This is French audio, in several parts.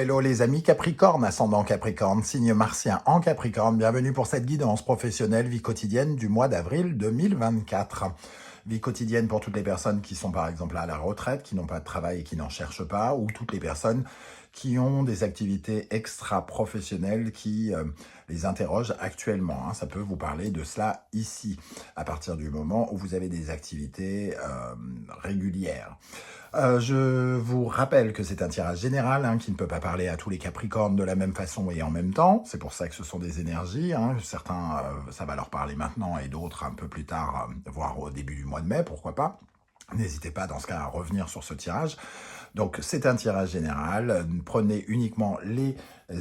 Hello les amis Capricorne, ascendant Capricorne, signe martien en Capricorne, bienvenue pour cette guidance professionnelle vie quotidienne du mois d'avril 2024. Vie quotidienne pour toutes les personnes qui sont par exemple à la retraite, qui n'ont pas de travail et qui n'en cherchent pas, ou toutes les personnes qui ont des activités extra-professionnelles qui les interrogent actuellement. Ça peut vous parler de cela ici, à partir du moment où vous avez des activités régulières. Je vous rappelle que c'est un tirage général qui ne peut pas parler à tous les Capricornes de la même façon et en même temps. C'est pour ça que ce sont des énergies. Certains, ça va leur parler maintenant et d'autres un peu plus tard, voire au début du mois de mai, pourquoi pas. N'hésitez pas dans ce cas à revenir sur ce tirage. Donc c'est un tirage général, prenez uniquement les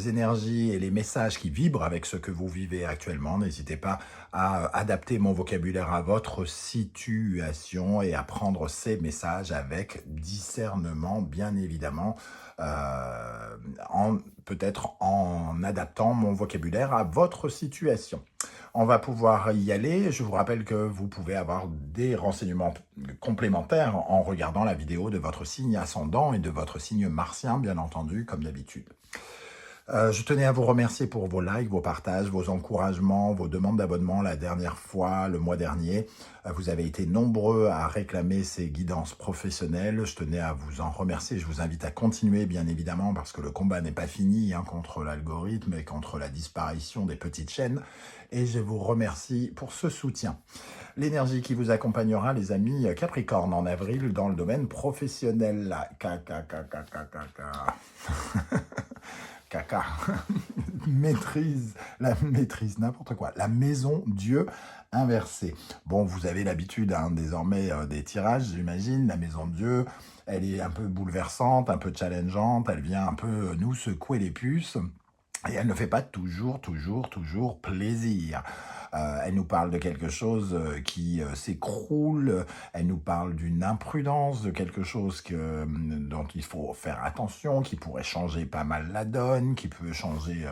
énergies et les messages qui vibrent avec ce que vous vivez actuellement. N'hésitez pas à adapter mon vocabulaire à votre situation et à prendre ces messages avec discernement, bien évidemment, peut-être en adaptant mon vocabulaire à votre situation. On va pouvoir y aller. Je vous rappelle que vous pouvez avoir des renseignements complémentaires en regardant la vidéo de votre signe ascendant et de votre signe martien, bien entendu, comme d'habitude. Je tenais à vous remercier pour vos likes, vos partages, vos encouragements, vos demandes d'abonnement la dernière fois, le mois dernier. Vous avez été nombreux à réclamer ces guidances professionnelles. Je tenais à vous en remercier. Je vous invite à continuer, bien évidemment, parce que le combat n'est pas fini contre l'algorithme et contre la disparition des petites chaînes. Et je vous remercie pour ce soutien. L'énergie qui vous accompagnera, les amis Capricorne, en avril, dans le domaine professionnel. Caca, maîtrise, n'importe quoi. La maison Dieu inversée. Bon, vous avez l'habitude désormais des tirages, j'imagine. La maison Dieu, elle est un peu bouleversante, un peu challengeante. Elle vient un peu nous secouer les puces. Et elle ne fait pas toujours plaisir. Elle nous parle de quelque chose qui s'écroule, elle nous parle d'une imprudence, de quelque chose dont il faut faire attention, qui pourrait changer pas mal la donne, qui peut changer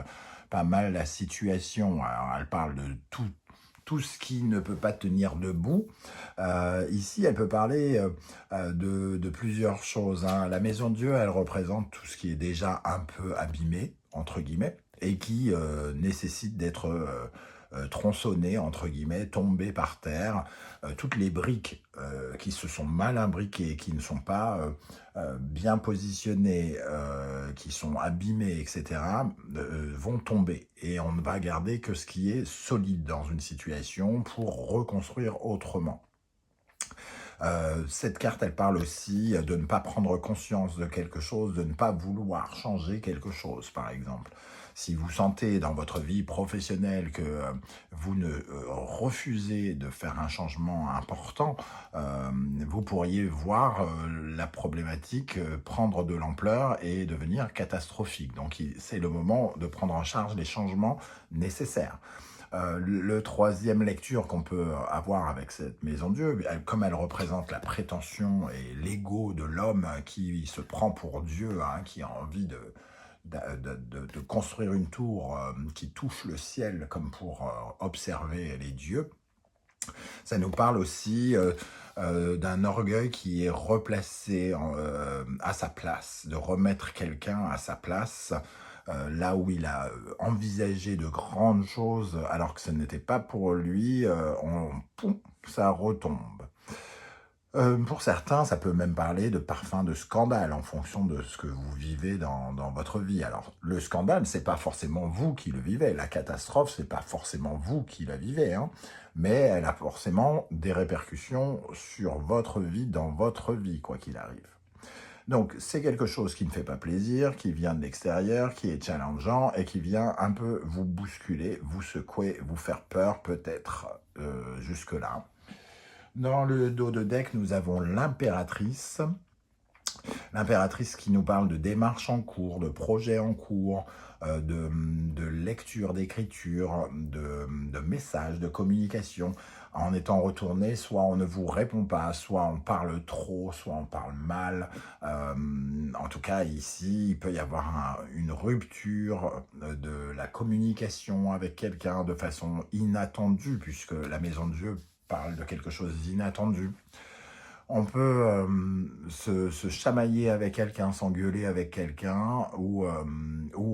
pas mal la situation. Alors, elle parle de tout ce qui ne peut pas tenir debout. Ici, elle peut parler de plusieurs choses. La maison de Dieu, elle représente tout ce qui est déjà un peu abîmé, entre guillemets, et qui nécessite d'être tronçonné, entre guillemets, tombé par terre. Toutes les briques qui se sont mal imbriquées, qui ne sont pas bien positionnées, qui sont abîmées, etc., vont tomber. Et on ne va garder que ce qui est solide dans une situation pour reconstruire autrement. Cette carte, elle parle aussi de ne pas prendre conscience de quelque chose, de ne pas vouloir changer quelque chose, par exemple. Si vous sentez dans votre vie professionnelle que vous ne refusez de faire un changement important, vous pourriez voir la problématique prendre de l'ampleur et devenir catastrophique. Donc c'est le moment de prendre en charge les changements nécessaires. Le troisième lecture qu'on peut avoir avec cette maison Dieu, comme elle représente la prétention et l'ego de l'homme qui se prend pour Dieu, qui a envie de construire une tour qui touche le ciel comme pour observer les dieux, ça nous parle aussi d'un orgueil qui est replacé à sa place, de remettre quelqu'un à sa place, là où il a envisagé de grandes choses alors que ce n'était pas pour lui, ça retombe. Pour certains, ça peut même parler de parfum de scandale en fonction de ce que vous vivez dans votre vie. Alors, le scandale, c'est pas forcément vous qui le vivez. La catastrophe, c'est pas forcément vous qui la vivez. Mais elle a forcément des répercussions sur votre vie, dans votre vie, quoi qu'il arrive. Donc, c'est quelque chose qui ne fait pas plaisir, qui vient de l'extérieur, qui est challengeant et qui vient un peu vous bousculer, vous secouer, vous faire peur peut-être jusque-là. Dans le dos de deck, nous avons l'impératrice. L'impératrice qui nous parle de démarches en cours, de projets en cours, de lecture, d'écriture, de messages, de communication. En étant retourné, soit on ne vous répond pas, soit on parle trop, soit on parle mal. En tout cas, ici, il peut y avoir une rupture de la communication avec quelqu'un de façon inattendue, puisque la maison de Dieu parle de quelque chose d'inattendu. On peut se chamailler avec quelqu'un, s'engueuler avec quelqu'un ou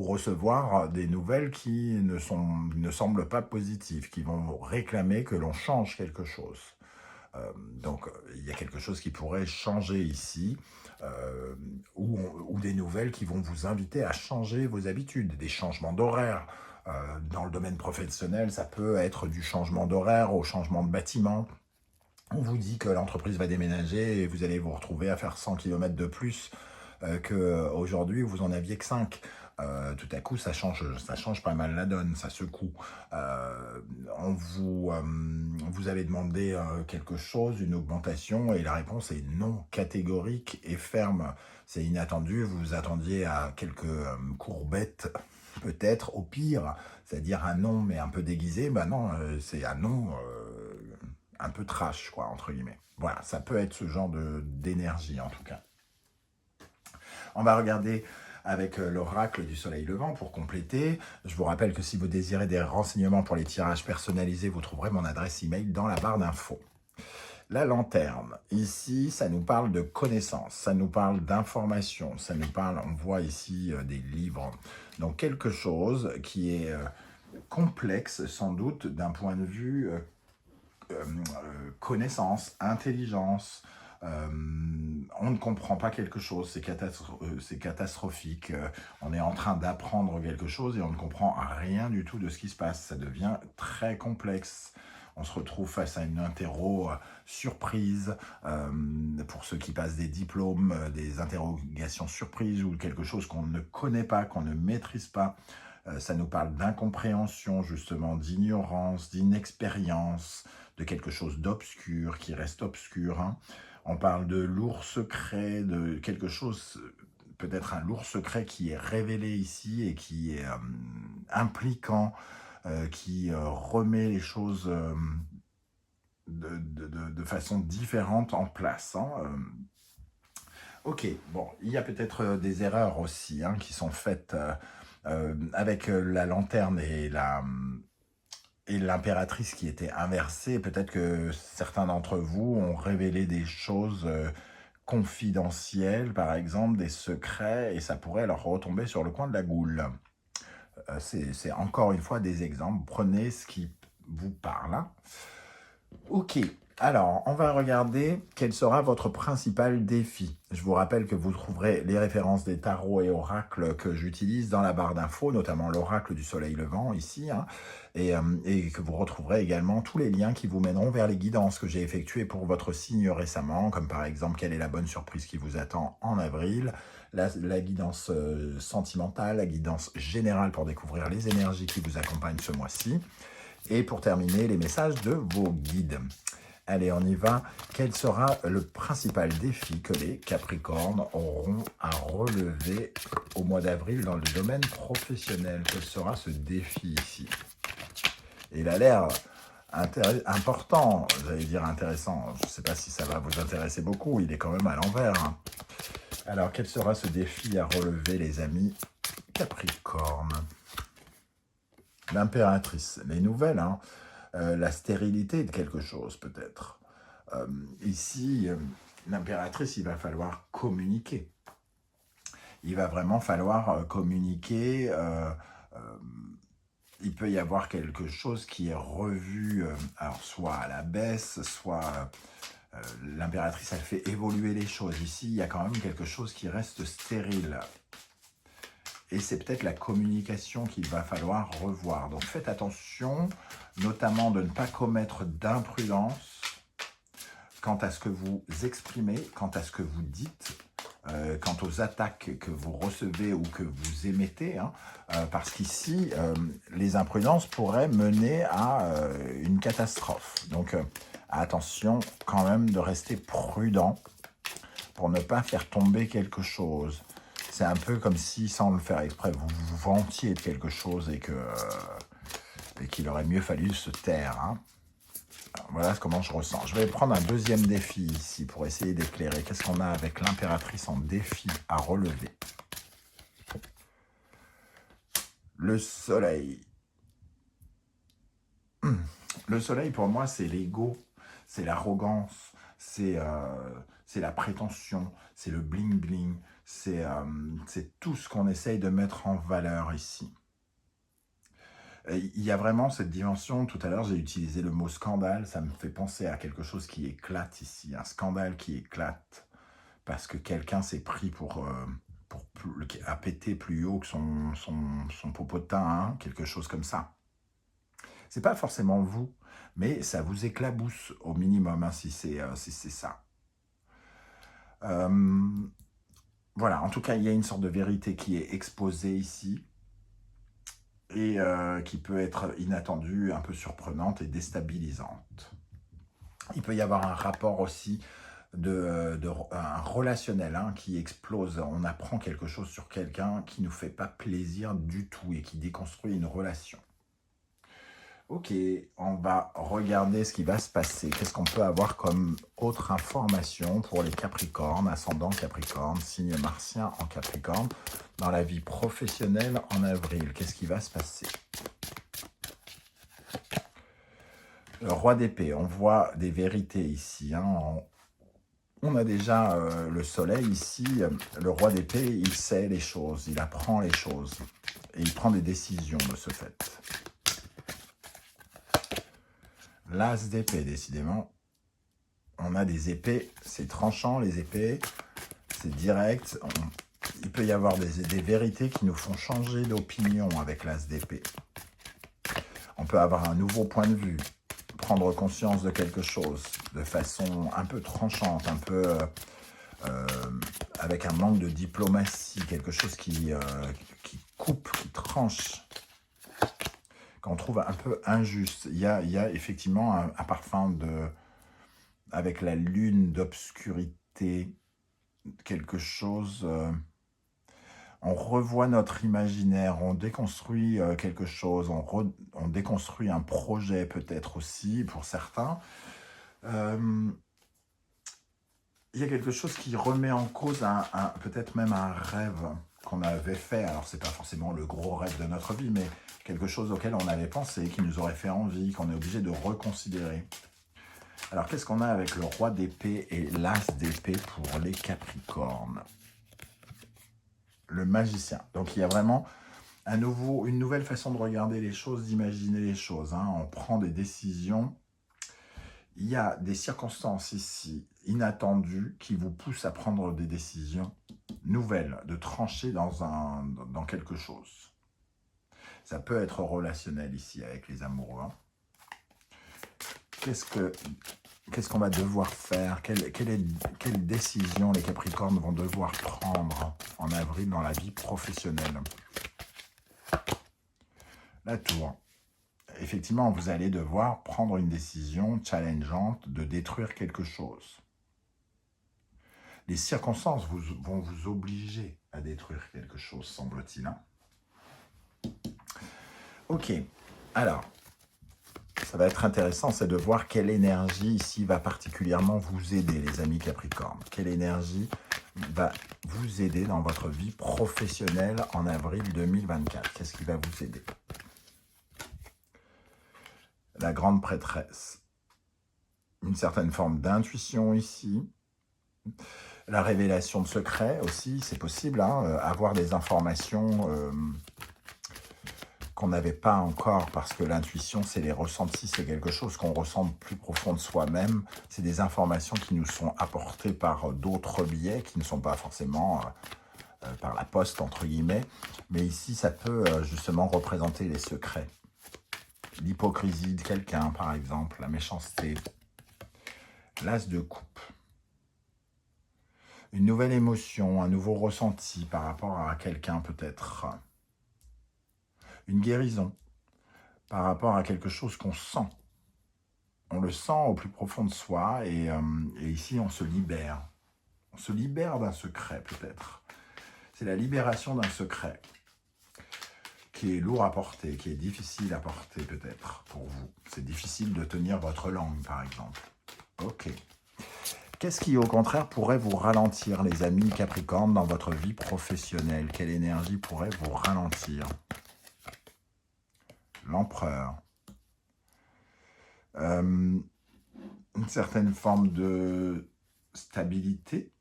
recevoir des nouvelles qui ne semblent pas positives, qui vont réclamer que l'on change quelque chose. Donc, il y a quelque chose qui pourrait changer ici, euh, ou des nouvelles qui vont vous inviter à changer vos habitudes, des changements d'horaire. Dans le domaine professionnel, ça peut être du changement d'horaire au changement de bâtiment. On vous dit que l'entreprise va déménager et vous allez vous retrouver à faire 100 km de plus qu'aujourd'hui où vous en aviez que 5. Tout à coup, ça change pas mal la donne, ça secoue. Euh, vous avez demandé quelque chose, une augmentation, et la réponse est non, catégorique et ferme. C'est inattendu, vous vous attendiez à quelques courbettes, peut-être, au pire, c'est-à-dire un non, mais un peu déguisé. Ben non, c'est un non un peu trash, quoi, entre guillemets. Voilà, ça peut être ce genre d'énergie, en tout cas. On va regarder avec l'oracle du soleil levant pour compléter. Je vous rappelle que si vous désirez des renseignements pour les tirages personnalisés, vous trouverez mon adresse email dans la barre d'infos. La lanterne, ici, ça nous parle de connaissances, ça nous parle d'informations, ça nous parle, on voit ici des livres. Donc quelque chose qui est complexe, sans doute, d'un point de vue connaissance, intelligence. On ne comprend pas quelque chose, c'est catastrophique. On est en train d'apprendre quelque chose et on ne comprend rien du tout de ce qui se passe. Ça devient très complexe. On se retrouve face à une interro surprise, pour ceux qui passent des diplômes, des interrogations surprises ou quelque chose qu'on ne connaît pas, qu'on ne maîtrise pas. Ça nous parle d'incompréhension, justement, d'ignorance, d'inexpérience, de quelque chose d'obscur, qui reste obscur. Hein. On parle de lourd secret, de quelque chose, peut-être un lourd secret qui est révélé ici et qui est impliquant, qui remet les choses de façon différente en place. Hein. Ok, bon, il y a peut-être des erreurs aussi hein, qui sont faites avec la lanterne et l'impératrice qui était inversée. Peut-être que certains d'entre vous ont révélé des choses confidentielles, par exemple, des secrets, et ça pourrait leur retomber sur le coin de la goule. C'est encore une fois des exemples. Prenez ce qui vous parle. Hein. Ok, alors on va regarder quel sera votre principal défi. Je vous rappelle que vous trouverez les références des tarots et oracles que j'utilise dans la barre d'infos, notamment l'oracle du soleil levant ici, hein, et que vous retrouverez également tous les liens qui vous mèneront vers les guidances que j'ai effectuées pour votre signe récemment, comme par exemple quelle est la bonne surprise qui vous attend en avril, la guidance sentimentale, la guidance générale pour découvrir les énergies qui vous accompagnent ce mois-ci, et pour terminer, les messages de vos guides. Allez, on y va. Quel sera le principal défi que les Capricornes auront à relever au mois d'avril dans le domaine professionnel? Quel sera ce défi ici? Il a l'air important, j'allais dire intéressant. Je ne sais pas si ça va vous intéresser beaucoup, il est quand même à l'envers. Hein. Alors, quel sera ce défi à relever, les amis Capricornes? L'impératrice, les nouvelles, hein, la stérilité de quelque chose peut-être. Ici, l'impératrice, il va falloir communiquer. Il va vraiment falloir communiquer. Il peut y avoir quelque chose qui est revu, alors soit à la baisse, soit l'impératrice, elle fait évoluer les choses. Ici, il y a quand même quelque chose qui reste stérile. Et c'est peut-être la communication qu'il va falloir revoir. Donc faites attention, notamment de ne pas commettre d'imprudence quant à ce que vous exprimez, quant à ce que vous dites, quant aux attaques que vous recevez ou que vous émettez, hein, parce qu'ici, les imprudences pourraient mener à une catastrophe. Donc attention quand même de rester prudent pour ne pas faire tomber quelque chose. C'est un peu comme si, sans le faire exprès, vous vous vantiez de quelque chose et qu'il aurait mieux fallu se taire. Hein. Voilà comment je ressens. Je vais prendre un deuxième défi ici pour essayer d'éclairer. Qu'est-ce qu'on a avec l'impératrice en défi à relever? Le soleil. Le soleil, pour moi, c'est l'ego, c'est l'arrogance, c'est la prétention, c'est le bling-bling, c'est tout ce qu'on essaye de mettre en valeur ici. Il y a vraiment cette dimension, tout à l'heure j'ai utilisé le mot scandale, ça me fait penser à quelque chose qui éclate ici, un scandale qui éclate, parce que quelqu'un s'est pris à péter plus haut que son popotin, hein, quelque chose comme ça. C'est pas forcément vous, mais ça vous éclabousse au minimum, hein, si c'est ça. Voilà, en tout cas, il y a une sorte de vérité qui est exposée ici, et qui peut être inattendue, un peu surprenante et déstabilisante. Il peut y avoir un rapport aussi un relationnel, hein, qui explose. On apprend quelque chose sur quelqu'un qui ne nous fait pas plaisir du tout et qui déconstruit une relation. Ok, on va regarder ce qui va se passer. Qu'est-ce qu'on peut avoir comme autre information pour les Capricornes, ascendant Capricorne, signe martien en Capricorne, dans la vie professionnelle en avril? Qu'est-ce qui va se passer? Le roi d'épée, on voit des vérités ici, hein. On a déjà le soleil ici. Le roi d'épée, il sait les choses, il apprend les choses et il prend des décisions de ce fait. L'as d'épée, décidément. On a des épées, c'est tranchant les épées, c'est direct. Il peut y avoir des vérités qui nous font changer d'opinion avec l'as d'épée. On peut avoir un nouveau point de vue, prendre conscience de quelque chose de façon un peu tranchante, un peu avec un manque de diplomatie, quelque chose qui coupe, qui tranche, qu'on trouve un peu injuste. Il y a effectivement un parfum avec la lune d'obscurité, quelque chose... on revoit notre imaginaire, on déconstruit quelque chose, on déconstruit un projet peut-être aussi pour certains. Il y a quelque chose qui remet en cause peut-être même un rêve qu'on avait fait. Alors c'est pas forcément le gros rêve de notre vie, mais quelque chose auquel on avait pensé, qui nous aurait fait envie, qu'on est obligé de reconsidérer. Alors qu'est-ce qu'on a avec le roi d'épée et l'as d'épée pour les Capricornes? Le magicien. Donc il y a vraiment une nouvelle façon de regarder les choses, d'imaginer les choses, hein. On prend des décisions. Il y a des circonstances ici inattendues qui vous poussent à prendre des décisions nouvelles, de trancher dans quelque chose. Ça peut être relationnel ici avec les amoureux, hein. Qu'est-ce qu'on va devoir faire? Quelle décision les Capricornes vont devoir prendre en avril dans la vie professionnelle? La tour. Effectivement, vous allez devoir prendre une décision challengeante de détruire quelque chose. Les circonstances vont vous obliger à détruire quelque chose, semble-t-il, hein. Ok, alors... ça va être intéressant, c'est de voir quelle énergie ici va particulièrement vous aider, les amis Capricorne. Quelle énergie va vous aider dans votre vie professionnelle en avril 2024? Qu'est-ce qui va vous aider? La grande prêtresse. Une certaine forme d'intuition ici. La révélation de secrets aussi, c'est possible, hein, avoir des informations... qu'on n'avait pas encore, parce que l'intuition, c'est les ressentis, c'est quelque chose qu'on ressent plus profond de soi-même. C'est des informations qui nous sont apportées par d'autres biais, qui ne sont pas forcément par la poste, entre guillemets. Mais ici, ça peut justement représenter les secrets. L'hypocrisie de quelqu'un, par exemple, la méchanceté. L'as de coupe. Une nouvelle émotion, un nouveau ressenti par rapport à quelqu'un, peut-être. Une guérison par rapport à quelque chose qu'on sent. On le sent au plus profond de soi et ici on se libère. On se libère d'un secret peut-être. C'est la libération d'un secret qui est lourd à porter, qui est difficile à porter peut-être pour vous. C'est difficile de tenir votre langue par exemple. Ok. Qu'est-ce qui au contraire pourrait vous ralentir les amis Capricorne dans votre vie professionnelle? Quelle énergie pourrait vous ralentir? L'empereur. une certaine forme de stabilité.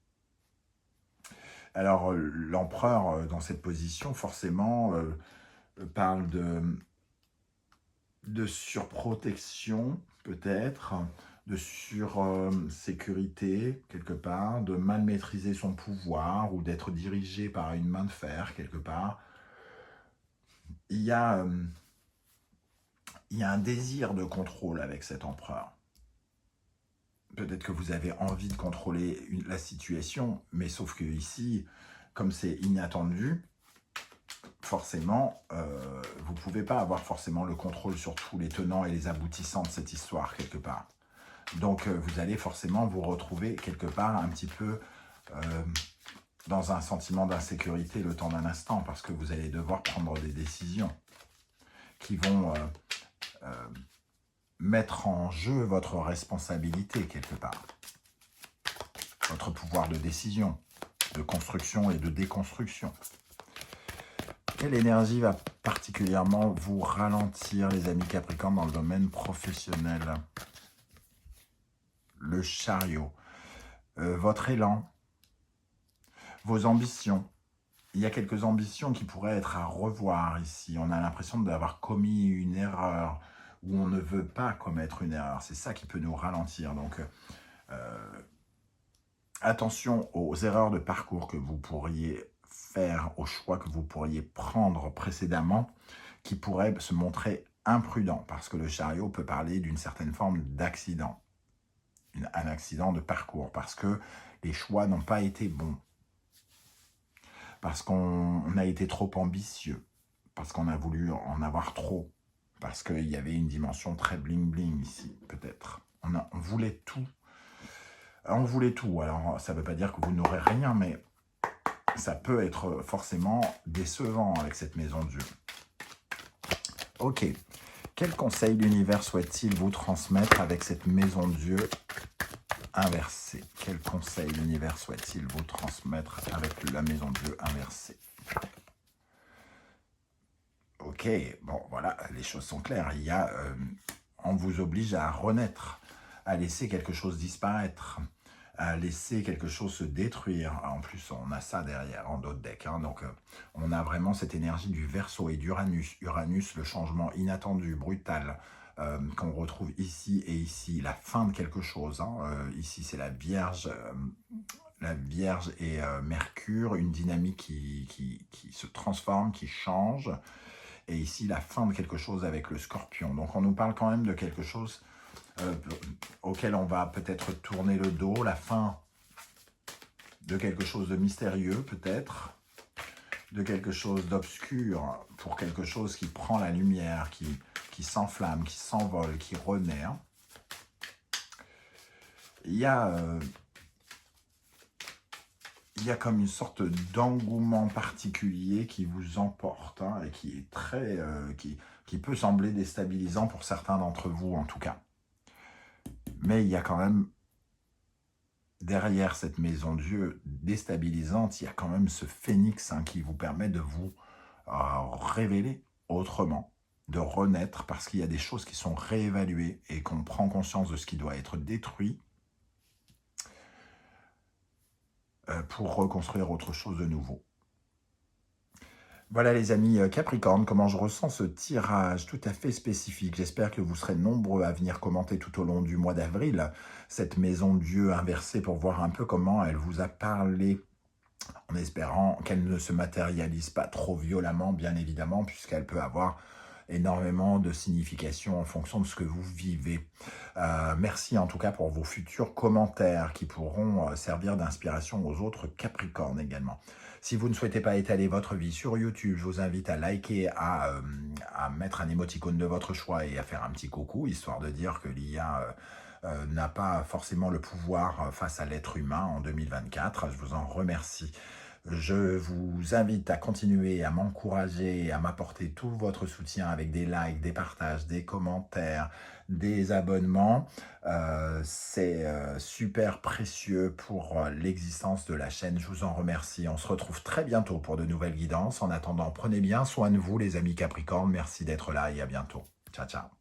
Alors, l'empereur, dans cette position, forcément, parle de surprotection, peut-être, de sursécurité, quelque part, de mal maîtriser son pouvoir ou d'être dirigé par une main de fer, quelque part. Il y a un désir de contrôle avec cet empereur. Peut-être que vous avez envie de contrôler la situation, mais sauf que ici, comme c'est inattendu, forcément, vous ne pouvez pas avoir forcément le contrôle sur tous les tenants et les aboutissants de cette histoire, quelque part. Donc, vous allez forcément vous retrouver quelque part un petit peu dans un sentiment d'insécurité le temps d'un instant, parce que vous allez devoir prendre des décisions qui vont mettre en jeu votre responsabilité, quelque part. Votre pouvoir de décision, de construction et de déconstruction. Quelle énergie va particulièrement vous ralentir, les amis Capricorne, dans le domaine professionnel? Le chariot. Votre élan. Vos ambitions. Il y a quelques ambitions qui pourraient être à revoir ici. On a l'impression d'avoir commis une erreur ou on ne veut pas commettre une erreur. C'est ça qui peut nous ralentir. Donc, attention aux erreurs de parcours que vous pourriez faire, aux choix que vous pourriez prendre précédemment, qui pourraient se montrer imprudents, parce que le chariot peut parler d'une certaine forme d'accident, un accident de parcours, parce que les choix n'ont pas été bons, parce qu'on a été trop ambitieux, parce qu'on a voulu en avoir trop, parce qu'il y avait une dimension très bling-bling ici, peut-être. On voulait tout. On voulait tout. Alors, ça ne veut pas dire que vous n'aurez rien, mais ça peut être forcément décevant avec cette maison de Dieu. Ok. Quel conseil l'univers souhaite-t-il vous transmettre avec cette maison de Dieu inversée? Quel conseil l'univers souhaite-t-il vous transmettre avec la maison de Dieu inversée? Ok, bon, voilà, les choses sont claires. Il y a, on vous oblige à renaître, à laisser quelque chose disparaître, à laisser quelque chose se détruire. En plus, on a ça derrière, en d'autres decks. Hein, donc, on a vraiment cette énergie du Verseau et d'Uranus. Uranus, le changement inattendu, brutal, qu'on retrouve ici et ici. La fin de quelque chose. Hein, ici, c'est la Vierge et Mercure, une dynamique qui se transforme, qui change. Et ici, la fin de quelque chose avec le Scorpion. Donc, on nous parle quand même de quelque chose auquel on va peut-être tourner le dos, la fin de quelque chose de mystérieux, peut-être, de quelque chose d'obscur, pour quelque chose qui prend la lumière, qui s'enflamme, qui s'envole, qui renaît. Hein. Il y a comme une sorte d'engouement particulier qui vous emporte, hein, et qui est très, qui peut sembler déstabilisant pour certains d'entre vous, en tout cas. Mais il y a quand même, derrière cette maison de Dieu déstabilisante, il y a quand même ce phénix, hein, qui vous permet de vous révéler autrement, de renaître, parce qu'il y a des choses qui sont réévaluées et qu'on prend conscience de ce qui doit être détruit pour reconstruire autre chose de nouveau. Voilà les amis Capricorne, comment je ressens ce tirage tout à fait spécifique. J'espère que vous serez nombreux à venir commenter tout au long du mois d'avril cette maison de Dieu inversée pour voir un peu comment elle vous a parlé, en espérant qu'elle ne se matérialise pas trop violemment, bien évidemment, puisqu'elle peut avoir énormément de signification en fonction de ce que vous vivez. Merci en tout cas pour vos futurs commentaires qui pourront servir d'inspiration aux autres Capricornes également. Si vous ne souhaitez pas étaler votre vie sur YouTube, je vous invite à liker, à mettre un émoticône de votre choix et à faire un petit coucou, histoire de dire que l'IA n'a pas forcément le pouvoir face à l'être humain en 2024. Je vous en remercie. Je vous invite à continuer à m'encourager, à m'apporter tout votre soutien avec des likes, des partages, des commentaires, des abonnements. C'est super précieux pour l'existence de la chaîne. Je vous en remercie. On se retrouve très bientôt pour de nouvelles guidances. En attendant, prenez bien soin de vous les amis Capricornes. Merci d'être là et à bientôt. Ciao, ciao.